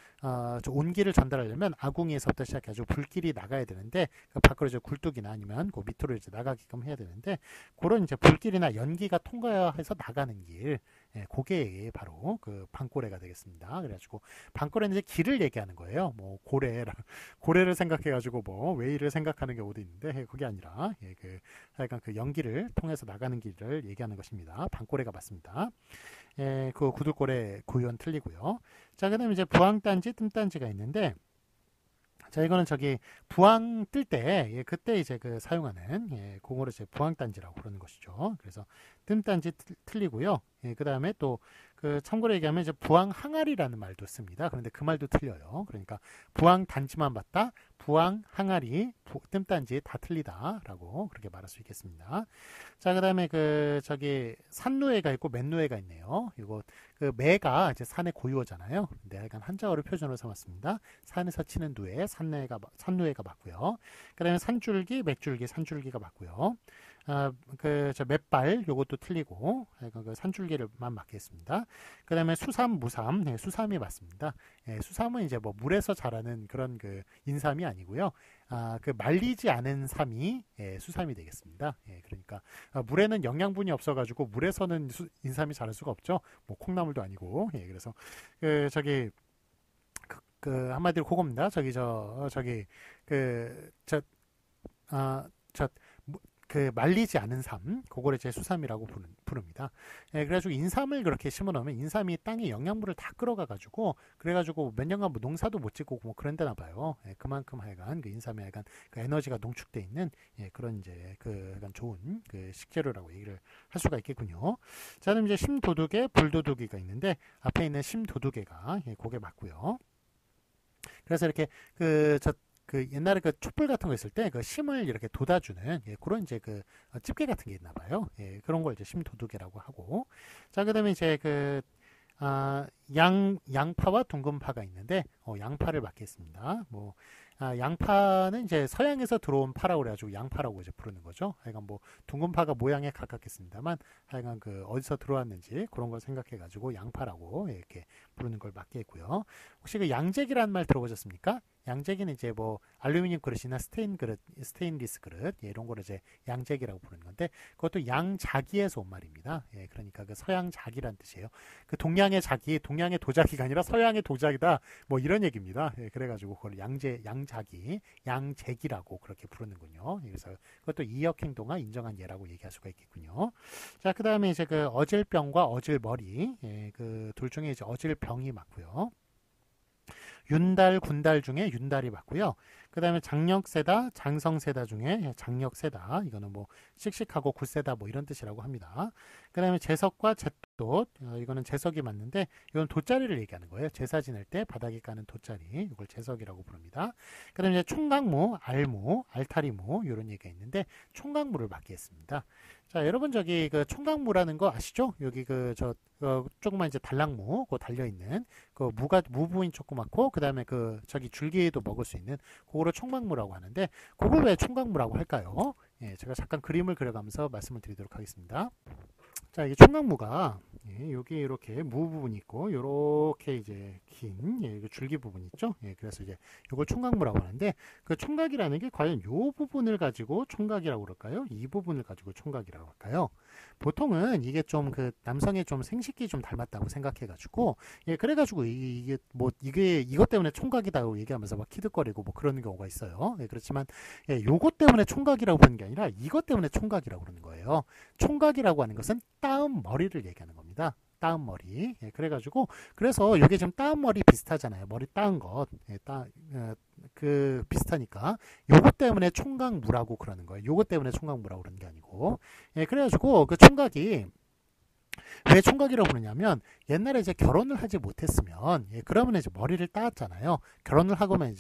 온기를 전달하려면 아궁이에서부터 시작해가지고 불길이 나가야 되는데 그 밖으로 이제 굴뚝이나 아니면 그 밑으로 이제 나가게끔 해야 되는데 그런 이제 불길이나 연기가 통과해서 나가는 길. 예, 그게 바로 그 방꼬레가 되겠습니다. 그래가지고 방꼬레는 이제 길을 얘기하는 거예요. 뭐 고래를 생각해가지고 뭐 웨이를 생각하는 경우도 있는데 그게 아니라 예, 하여간 그 연기를 통해서 나가는 길을 얘기하는 것입니다. 방꼬레가 맞습니다. 예, 그 구들꼬레 고유어는 틀리고요. 자, 그다음에 이제 부황단지, 뜸단지가 있는데. 자, 이거는 저기 부황 뜰 때, 예, 그때 이제 사용하는, 예, 그거를 이제 부황단지라고 부르는 것이죠. 그래서 뜸단지 틀리고요. 예, 그 다음에 또 그 참고로 얘기하면 이제 부항 항아리라는 말도 씁니다. 그런데 그 말도 틀려요. 그러니까 부항 단지만 봤다, 부항 항아리, 뜸단지 다 틀리다라고 그렇게 말할 수 있겠습니다. 자, 그다음에 그 저기 산루에가 있고 맨루에가 있네요. 이거 그 매가 이제 산의 고유어잖아요. 근데 약간 한자어를 표준으로 삼았습니다. 산에서 치는 누에 산루에가 맞고요. 그다음에 산줄기, 맥줄기, 산줄기가 맞고요. 저 맷발 요것도 틀리고 그 산줄기를만 맞겠습니다. 그다음에 수삼, 무삼, 네, 수삼이 맞습니다. 예, 수삼은 이제 뭐 물에서 자라는 그런 그 인삼이 아니고요. 그 말리지 않은 삼이 예, 수삼이 되겠습니다. 예, 그러니까 물에는 영양분이 없어가지고 물에서는 인삼이 자랄 수가 없죠. 뭐 콩나물도 아니고 예, 그래서 그 저기 그 한마디로 그겁니다. 그 말리지 않은 삶, 그거를 이제 수삼이라고 부릅니다. 예, 그래가지고 인삼을 그렇게 심어놓으면 인삼이 땅에 영양분을 다 끌어가가지고 그래가지고 몇 년간 뭐 농사도 못 짓고 뭐 그런데나 봐요. 예, 그만큼 하여간 그 인삼에 하여간 그 에너지가 농축돼 있는 예, 그런 이제 그 약간 좋은 그 식재료라고 얘기를 할 수가 있겠군요. 자, 그럼 이제 심도두개, 불도두개가 있는데 앞에 있는 심도두개가 예, 그게 맞고요. 그래서 이렇게 그 옛날에 그 촛불 같은 거 있을 때 그 심을 이렇게 돋아주는 예, 그런 이제 그 집게 같은 게 있나 봐요. 예, 그런 걸 이제 심도두개라고 하고. 자, 그다음에 이제 양파와 둥근파가 있는데 양파를 맞겠습니다. 뭐 양파는 이제 서양에서 들어온 파라고 그래가지고 양파라고 이제 부르는 거죠. 하여간 뭐 둥근파가 모양에 가깝겠습니다만 하여간 그 어디서 들어왔는지 그런 걸 생각해가지고 양파라고 이렇게 부르는 걸 맞겠고요. 혹시 그 양재기라는 말 들어보셨습니까? 양재기는 이제 뭐 알루미늄 그릇이나 스테인리스 그릇 예, 이런 거를 이제 양재기라고 부르는 건데 그것도 양자기에서 온 말입니다. 예, 그러니까 그 서양 자기란 뜻이에요. 그 동양의 자기, 동양의 도자기가 아니라 서양의 도자기다 뭐 이런 얘기입니다. 예, 그래가지고 그걸 양자기, 양재기라고 그렇게 부르는군요. 그래서 그것도 이역행동화 인정한 예라고 얘기할 수가 있겠군요. 자, 그 다음에 이제 그 어질병과 어질머리 예, 그 둘 중에 이제 어질병이 맞고요. 윤달, 군달 중에 윤달이 맞고요. 그 다음에 장력세다, 장성세다 중에 장력세다. 이거는 뭐 씩씩하고 굳세다 뭐 이런 뜻이라고 합니다. 그 다음에 제석과 제돛. 이거는 제석이 맞는데 이건 돗자리를 얘기하는 거예요. 제사 지낼 때 바닥에 까는 돗자리. 이걸 제석이라고 부릅니다. 그 다음에 이제 총각무, 알무, 알타리무 이런 얘기가 있는데 총각무를 맞겠습니다. 자, 여러분 저기 그 총각무라는 거 아시죠? 여기 조그만 이제 달랑무, 그 달려 있는 그 무 부분이 조그맣고 그 다음에 그 저기 줄기에도 먹을 수 있는 그거를 총각무라고 하는데 그걸 왜 총각무라고 할까요? 예, 제가 잠깐 그림을 그려가면서 말씀을 드리도록 하겠습니다. 자, 이게 총각무가 예, 여기 이렇게 무 부분이 있고 이렇게 이제 긴 예, 줄기 부분 있죠. 예, 그래서 이제 이걸 총각무라고 하는데 그 총각이라는 게 과연 이 부분을 가지고 총각이라고 그럴까요? 이 부분을 가지고 총각이라고 할까요? 보통은 이게 좀 그 남성의 좀 생식기 좀 닮았다고 생각해가지고 예, 그래가지고 이게 이것 때문에 총각이다고 얘기하면서 막 키득거리고 뭐 그러는 경우가 있어요. 예, 그렇지만 예, 요것 때문에 총각이라고 부르는 게 아니라 이것 때문에 총각이라고 그러는 거예요. 총각이라고 하는 것은 따은 머리를 얘기하는 겁니다. 따은 머리. 예, 그래서 이게 지금 따은 머리 비슷하잖아요. 머리 따은 것. 예, 그 비슷하니까 요것 때문에 총각무라고 그러는 거예요. 요것 때문에 총각무라고 그러는 게 아니고. 예, 그래가지고 그 총각이 왜 총각이라고 부르냐면 옛날에 이제 결혼을 하지 못했으면 예, 그러면 이제 머리를 따았잖아요. 결혼을 하고 나면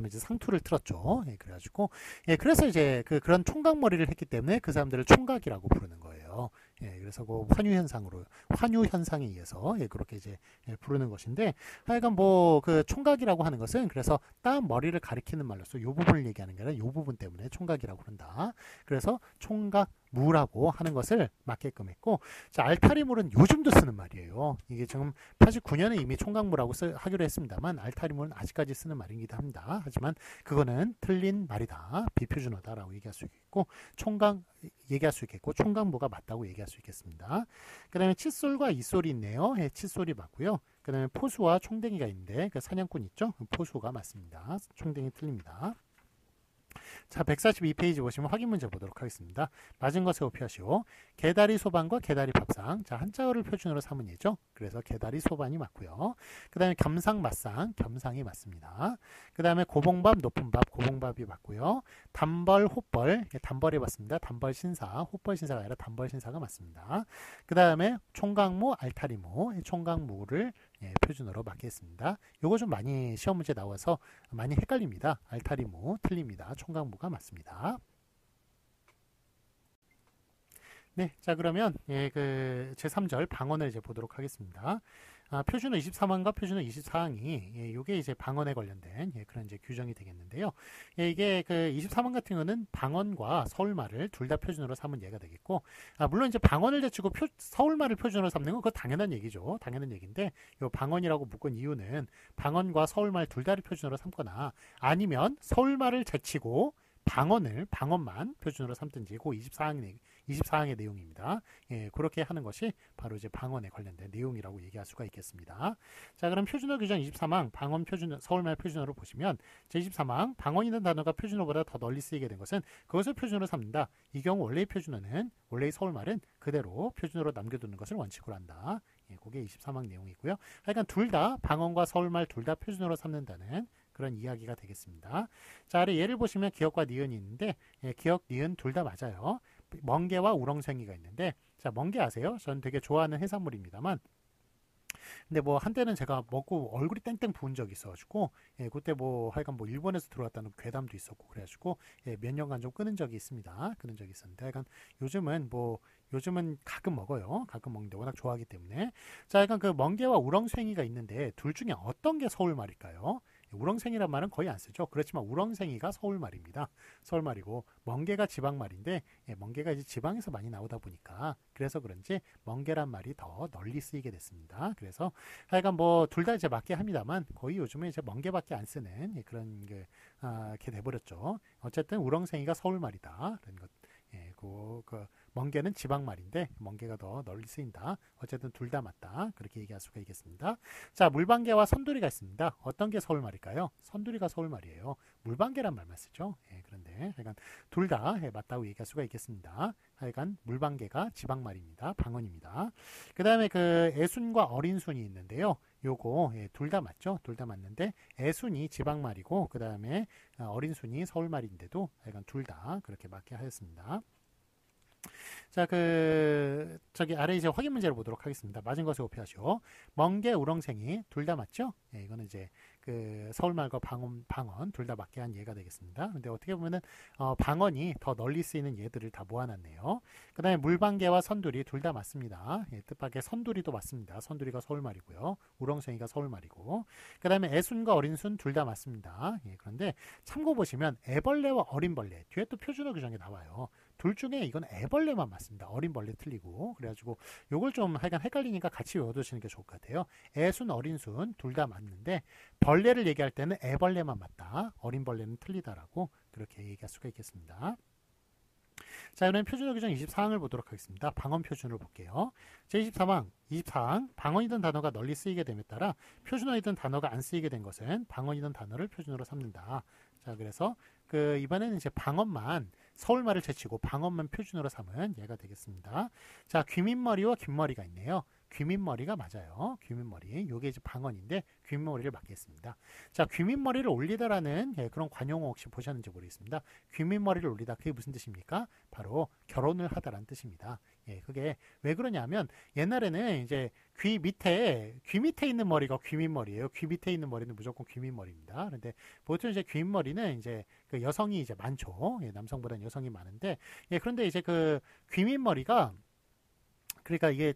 이제 상투를 틀었죠. 예, 그래가지고 예, 그래서 이제 그런 총각 머리를 했기 때문에 그 사람들을 총각이라고 부르는 거예요. 예, 그래서 그 환유 현상에 의해서 예, 그렇게 이제 예, 부르는 것인데 하여간 뭐 그 총각이라고 하는 것은 그래서 따은 머리를 가리키는 말로서 이 부분을 얘기하는 게 아니라 이 부분 때문에 총각이라고 한다. 그래서 총각 무라고 하는 것을 맞게끔 했고 자, 알타리물은 요즘도 쓰는 말이에요. 이게 지금 89년에 이미 총각무라고 하기로 했습니다만 알타리물은 아직까지 쓰는 말이기도 합니다. 하지만 그거는 틀린 말이다. 비표준어다라고 얘기할 수 있겠고 총각 얘기할 수 있겠고 총각무가 맞다고 얘기할 수 있겠습니다. 그 다음에 칫솔과 이솔이 있네요. 예, 칫솔이 맞고요. 그 다음에 포수와 총댕이가 있는데 그 사냥꾼 있죠? 포수가 맞습니다. 총댕이 틀립니다. 자, 142페이지 보시면 확인 문제 보도록 하겠습니다. 맞은 것에 오피하시오. 개다리 소반과 개다리 밥상. 자, 한자어를 표준으로 삼은 예죠. 그래서 개다리 소반이 맞고요. 그 다음에 겸상 맞상, 겸상이 맞습니다. 그 다음에 고봉밥, 높은 밥, 고봉밥이 맞고요. 단벌, 호벌, 단벌이 맞습니다. 단벌 신사, 호벌 신사가 아니라 단벌 신사가 맞습니다. 그 다음에 총각무, 알타리무, 총각무를 표준어로 맞겠습니다. 요거 좀 많이 시험 문제 나와서 많이 헷갈립니다. 알타리무 틀립니다. 총각무가 맞습니다. 네, 자 그러면 그 제3절 방언을 이제 보도록 하겠습니다. 표준어 23항과 표준어 24항이 요게 이제 방언에 관련된 그런 이제 규정이 되겠는데요. 이게 그 23항 같은 경우는 방언과 서울말을 둘 다 표준어로 삼은 예가 되겠고, 물론 이제 방언을 제치고 서울말을 표준어로 삼는 건 그거 당연한 얘기죠. 당연한 얘기인데 요 방언이라고 묶은 이유는 방언과 서울말 둘 다를 표준어로 삼거나 아니면 서울말을 제치고 방언만 표준어로 삼든지 그 24항의 내용입니다. 그렇게 하는 것이 바로 이제 방언에 관련된 내용이라고 얘기할 수가 있겠습니다. 자, 그럼 표준어 규정 23항 방언 표준어, 서울말 표준어로 보시면 제23항 방언이라는 단어가 표준어보다 더 널리 쓰이게 된 것은 그것을 표준어로 삼는다. 이 경우 원래의 표준어는 원래의 서울말은 그대로 표준어로 남겨두는 것을 원칙으로 한다. 그게 23항 내용이고요. 하여간 둘 다 방언과 서울말 둘 다 표준어로 삼는다는 그런 이야기가 되겠습니다. 자, 아래 예를 보시면 기역과 니은이 있는데 기역, 니은 둘 다 맞아요. 멍게와 우렁생이가 있는데, 자, 멍게 아세요? 저는 되게 좋아하는 해산물입니다만, 근데 뭐 한때는 제가 먹고 얼굴이 땡땡 부은 적이 있어가지고 그때 뭐 하여간 뭐 일본에서 들어왔다는 괴담도 있었고 그래가지고 몇 년간 좀 끊은 적이 있습니다. 끊은 적이 있었는데 하여간 요즘은 가끔 먹어요. 가끔 먹는데 워낙 좋아하기 때문에. 자, 약간 그 멍게와 우렁생이가 있는데 둘 중에 어떤 게 서울말일까요? 우렁생이란 말은 거의 안 쓰죠. 그렇지만 우렁생이가 서울말입니다. 서울말이고 멍게가 지방말인데 멍게가 이제 지방에서 많이 나오다 보니까 그래서 그런지 멍게란 말이 더 널리 쓰이게 됐습니다. 그래서 하여간 뭐 둘 다 이제 맞게 합니다만 거의 요즘에 이제 멍게밖에 안 쓰는 그런 게 돼버렸죠. 어쨌든 우렁생이가 서울말이다. 그런 것. 그 멍게는 지방말인데 멍게가 더 널리 쓰인다. 어쨌든 둘 다 맞다. 그렇게 얘기할 수가 있겠습니다. 자, 물방개와 선두리가 있습니다. 어떤 게 서울말일까요? 선두리가 서울말이에요. 물방개란 말만 쓰죠. 그런데 하여간 둘 다 맞다고 얘기할 수가 있겠습니다. 하여간 물방개가 지방말입니다. 방언입니다. 그 다음에 그 애순과 어린순이 있는데요. 요거 둘 다 맞죠? 둘 다 맞는데 애순이 지방말이고 그 다음에 어린순이 서울말인데도 하여간 둘 다 그렇게 맞게 하였습니다. 자, 저기 아래 이제 확인 문제를 보도록 하겠습니다. 맞은 것에 오피하시오. 멍게, 우렁생이 둘 다 맞죠? 이거는 이제 그 서울말과 방언 둘 다 맞게 한 예가 되겠습니다. 근데 어떻게 보면은 방언이 더 널리 쓰이는 예들을 다 모아놨네요. 그 다음에 물방개와 선두리 둘 다 맞습니다. 뜻밖의 선두리도 맞습니다. 선두리가 서울말이고요. 우렁생이가 서울말이고. 그 다음에 애순과 어린순 둘 다 맞습니다. 그런데 참고 보시면 애벌레와 어린벌레 뒤에 또 표준어 규정에 나와요. 둘 중에 이건 애벌레만 맞습니다. 어린벌레 틀리고. 그래가지고 요걸 좀 하여간 헷갈리니까 같이 외워두시는 게 좋을 것 같아요. 애순, 어린순 둘 다 맞는데 벌레를 얘기할 때는 애벌레만 맞다. 어린벌레는 틀리다라고 그렇게 얘기할 수가 있겠습니다. 자, 그러면 표준어 규정 24항을 보도록 하겠습니다. 방언 표준을 볼게요. 제23항, 24항, 방언이던 단어가 널리 쓰이게 됨에 따라 표준어이던 단어가 안 쓰이게 된 것은 방언이던 단어를 표준어로 삼는다. 자, 그래서 이번에는 이제 방언만 서울말을 제치고 방언만 표준어로 삼은 예가 되겠습니다. 자, 귀민머리와 귓머리가 있네요. 귀민머리가 맞아요. 귀민머리. 요게 이제 방언인데 귀민머리를 맞겠습니다. 자, 귀민머리를 올리다라는 그런 관용어 혹시 보셨는지 모르겠습니다. 귀민머리를 올리다 그게 무슨 뜻입니까? 바로 결혼을 하다라는 뜻입니다. 그게 왜 그러냐면 옛날에는 이제 귀 밑에 있는 머리가 귀민머리예요. 귀 밑에 있는 머리는 무조건 귀민머리입니다. 그런데 보통 이제 귀민머리는 이제 그 여성이 이제 많죠. 남성보다는 여성이 많은데 그런데 이제 그 귀민머리가 그러니까 이게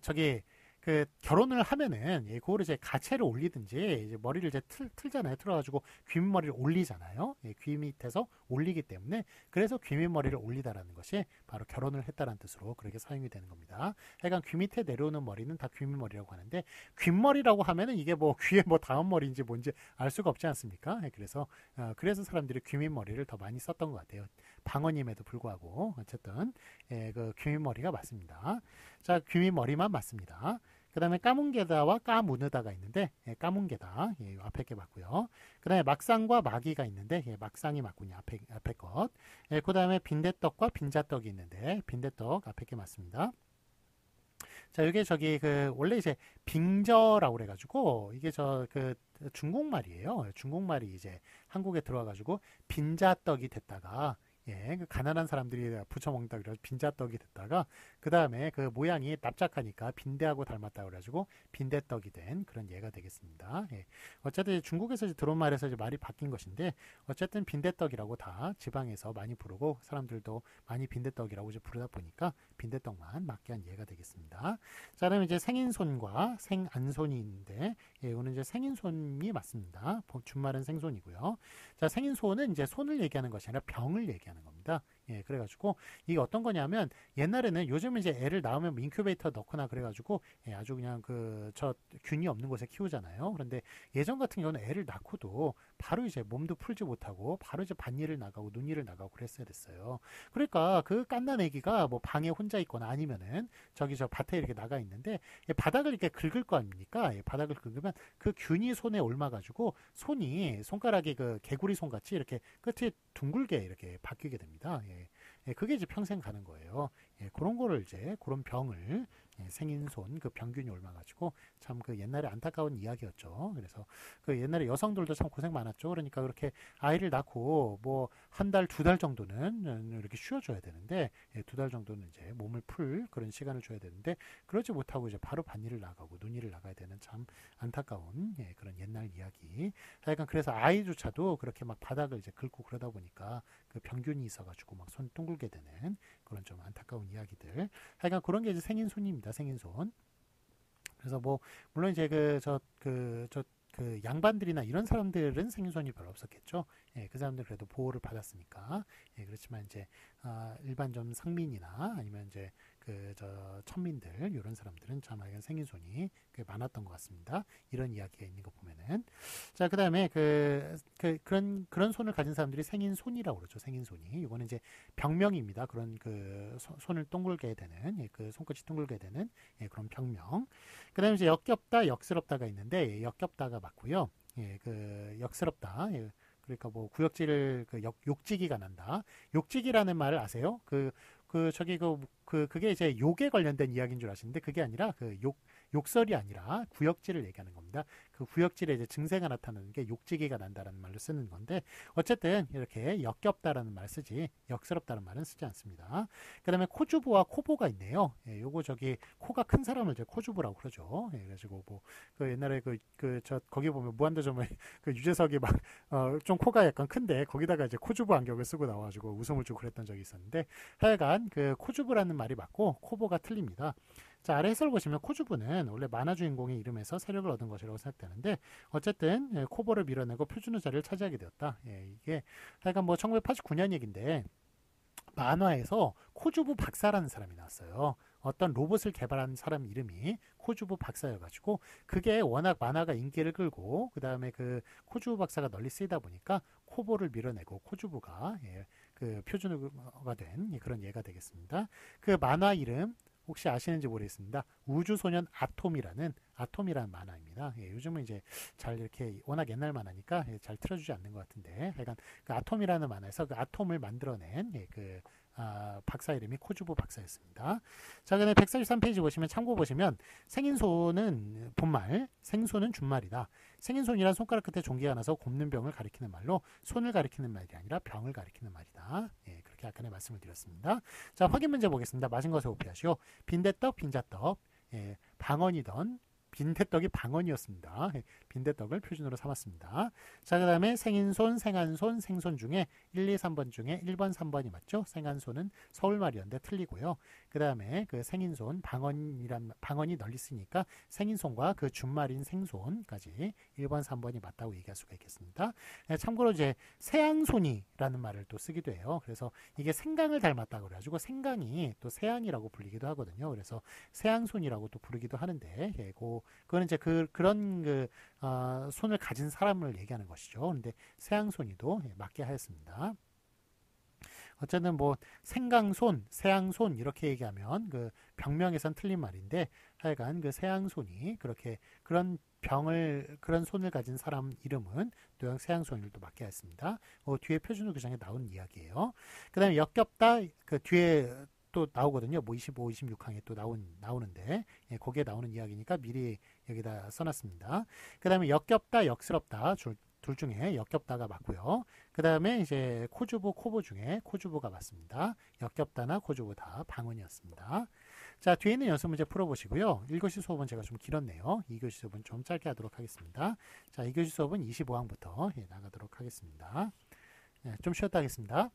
결혼을 하면은 그거를 이제 가채를 올리든지 이제 머리를 이제 틀잖아요. 틀어가지고 귀밑머리를 올리잖아요. 귀 밑에서 올리기 때문에 그래서 귀밑머리를 올리다라는 것이 바로 결혼을 했다라는 뜻으로 그렇게 사용이 되는 겁니다. 하여간 귀 밑에 내려오는 머리는 다 귀밑머리라고 하는데 귓머리라고 하면은 이게 뭐 귀에 뭐 다음 머리인지 뭔지 알 수가 없지 않습니까? 그래서 사람들이 귀밑머리를 더 많이 썼던 것 같아요. 방언임에도 불구하고 어쨌든 그 귀밑머리가 맞습니다. 자, 귀밑머리만 맞습니다. 그 다음에 까문게다와 까무느다가 있는데 예, 까문게다 예, 앞에 게 맞고요. 그 다음에 막상과 마기가 있는데 예, 막상이 맞군요. 앞에 것. 예, 그 다음에 빈대떡과 빈자떡이 있는데 빈대떡 앞에 게 맞습니다. 자, 이게 저기 그 원래 이제 빙저라고 그래가지고 이게 저 그 중국말이에요. 중국말이 이제 한국에 들어와가지고 빈자떡이 됐다가 예, 그 가난한 사람들이 부쳐 먹는다 그래서 빈자떡이 됐다가 그 다음에 그 모양이 납작하니까 빈대하고 닮았다 그래가지고 빈대떡이 된 그런 예가 되겠습니다. 예. 어쨌든 중국에서 이제 들어온 말에서 이제 말이 바뀐 것인데 어쨌든 빈대떡이라고 다 지방에서 많이 부르고 사람들도 많이 빈대떡이라고 이제 부르다 보니까 빈대떡만 맞게 한 예가 되겠습니다. 자, 그다음에 이제 생인손과 생안손이 있는데 예, 이거는 이제 생인손이 맞습니다. 준말은 생손이고요. 자, 생인손은 이제 손을 얘기하는 것이 아니라 병을 얘기하는 겁니다. 예, 그래가지고 이게 어떤 거냐면 옛날에는 요즘은 이제 애를 낳으면 뭐 인큐베이터 넣거나 그래가지고 예, 아주 그냥 그 저 균이 없는 곳에 키우잖아요. 그런데 예전 같은 경우는 애를 낳고도 바로 이제 몸도 풀지 못하고 바로 이제 밭일을 나가고 논일을 나가고 그랬어야 됐어요. 그러니까 그 갓난 애기가 뭐 방에 혼자 있거나 아니면은 저기 저 밭에 이렇게 나가 있는데 예, 바닥을 이렇게 긁을 거 아닙니까? 예, 바닥을 긁으면 그 균이 손에 옮아가지고 손이 손가락이 그 개구리 손 같이 이렇게 끝이 둥글게 이렇게 바뀌게 됩니다. 예, 예, 그게 이제 평생 가는 거예요. 예, 그런 거를 이제 그런 병을 예, 생인손 그 병균이 옮아가지고 참 그 옛날에 안타까운 이야기였죠. 그래서 그 옛날에 여성들도 참 고생 많았죠. 그러니까 그렇게 아이를 낳고 뭐 한 달, 두 달 정도는 이렇게 쉬어줘야 되는데 예, 두 달 정도는 이제 몸을 풀 그런 시간을 줘야 되는데 그러지 못하고 이제 바로 밭일을 나가고 논일을 나가야 되는 참 안타까운 예, 그런 옛날 이야기. 하여간 그래서 아이조차도 그렇게 막 바닥을 이제 긁고 그러다 보니까 그 병균이 있어가지고 막 손 둥글게 되는 그런 좀 안타까운 이야기들. 하여간 그런 게 이제 생인손입니다. 생인손. 그래서 뭐 물론 이제 그 양반들이나 이런 사람들은 생존이 별로 없었겠죠. 예, 그 사람들 그래도 보호를 받았으니까. 예, 그렇지만 이제 일반 좀 상민이나 아니면 이제 그 저 천민들 이런 사람들은 참 생존이 꽤 많았던 것 같습니다. 이런 이야기가 있는 거 보면은 자 그다음에 그런 손을 가진 사람들이 생인손이라고 그러죠. 생인손이 이거는 이제 병명입니다. 그런 그 손을 둥글게 되는 예, 그 손끝이 둥글게 되는 예, 그런 병명. 그다음에 이제 역겹다, 역스럽다가 있는데 예, 역겹다가 맞고요. 예, 그 역스럽다. 예, 그러니까 뭐 구역질 그 욕지기가 난다. 욕지기라는 말을 아세요? 그게 이제 욕에 관련된 이야기인 줄 아시는데 그게 아니라 욕설이 아니라 구역질을 얘기하는 겁니다. 그 구역질에 이제 증세가 나타나는 게 욕지기가 난다라는 말로 쓰는 건데 어쨌든 이렇게 역겹다라는 말 쓰지 역스럽다는 말은 쓰지 않습니다. 그다음에 코주부와 코보가 있네요. 예, 요거 저기 코가 큰 사람을 이제 코주부라고 그러죠. 예, 그래가지고 뭐 그 옛날에 거기 보면 무한도전에 그 유재석이 막 좀 코가 약간 큰데 거기다가 이제 코주부 안경을 쓰고 나와가지고 웃음을 주고 그랬던 적이 있었는데 하여간 그 코주부라는 말이 맞고 코보가 틀립니다. 자, 아래 해설 보시면 코주부는 원래 만화 주인공의 이름에서 세력을 얻은 것이라고 생각되는데 어쨌든 예, 코보를 밀어내고 표준의 자리를 차지하게 되었다. 예, 이게 하여간 뭐 1989년 얘기인데 만화에서 코주부 박사라는 사람이 나왔어요. 어떤 로봇을 개발한 사람 이름이 코주부 박사여가지고 그게 워낙 만화가 인기를 끌고 그 다음에 그 코주부 박사가 널리 쓰이다 보니까 코보를 밀어내고 코주부가 예, 그 표준어가 된 그런 예가 되겠습니다. 그 만화 이름 혹시 아시는지 모르겠습니다. 우주소년 아톰이라는 만화입니다. 예, 요즘은 이제 잘 이렇게 워낙 옛날 만화니까 예, 잘 틀어주지 않는 것 같은데, 하여간 그 아톰이라는 만화에서 그 아톰을 만들어낸 예, 박사 이름이 코주부 박사였습니다. 자, 그다음에 143페이지 보시면 참고 보시면 생인손은 본말, 생손은 준말이다. 생인손이란 손가락 끝에 종기가 나서 곱는 병을 가리키는 말로 손을 가리키는 말이 아니라 병을 가리키는 말이다. 예, 그렇게 아까 말씀을 드렸습니다. 자, 확인 문제 보겠습니다. 맞은 것에 오피하시오. 빈대떡, 빈자떡, 예, 방언이던 빈대떡이 방언이었습니다. 빈대떡을 표준으로 삼았습니다. 자, 그 다음에 생인손, 생안손, 생손 중에 1, 2, 3번 중에 1번, 3번이 맞죠? 생안손은 서울말이었는데 틀리고요. 그 다음에 그 생인손, 방언이 널리 쓰니까 생인손과 그 준말인 생손까지 1번, 3번이 맞다고 얘기할 수가 있겠습니다. 참고로 이제 세양손이라는 말을 또 쓰기도 해요. 그래서 이게 생강을 닮았다고 그래가지고 생강이 또 세양이라고 불리기도 하거든요. 그래서 세양손이라고 또 부르기도 하는데, 예, 그거는 이제 그런 손을 가진 사람을 얘기하는 것이죠. 그런데 세양손이도 예, 맞게 하였습니다. 어쨌든 뭐 생강손, 세양손 이렇게 얘기하면 그 병명에선 틀린 말인데 하여간 그 세양손이 그렇게 그런 손을 가진 사람 이름은 또양 세양손을 또 맞게 했습니다. 뒤에 표준어 규정에 나온 이야기예요. 그 다음에 역겹다 그 뒤에 또 나오거든요. 뭐 25, 26항에 또 나오는데 거기에 나오는 이야기니까 미리 여기다 써놨습니다. 그 다음에 역겹다, 역스럽다 둘 중에 역겹다가 맞고요. 그 다음에 이제 코주보, 코보 중에 코주보가 맞습니다. 역겹다나 코주보 다 방언이었습니다. 자, 뒤에 있는 연습 문제 풀어보시고요. 1교시 수업은 제가 좀 길었네요. 2교시 수업은 좀 짧게 하도록 하겠습니다. 자, 2교시 수업은 25항부터 나가도록 하겠습니다. 좀 쉬었다 하겠습니다.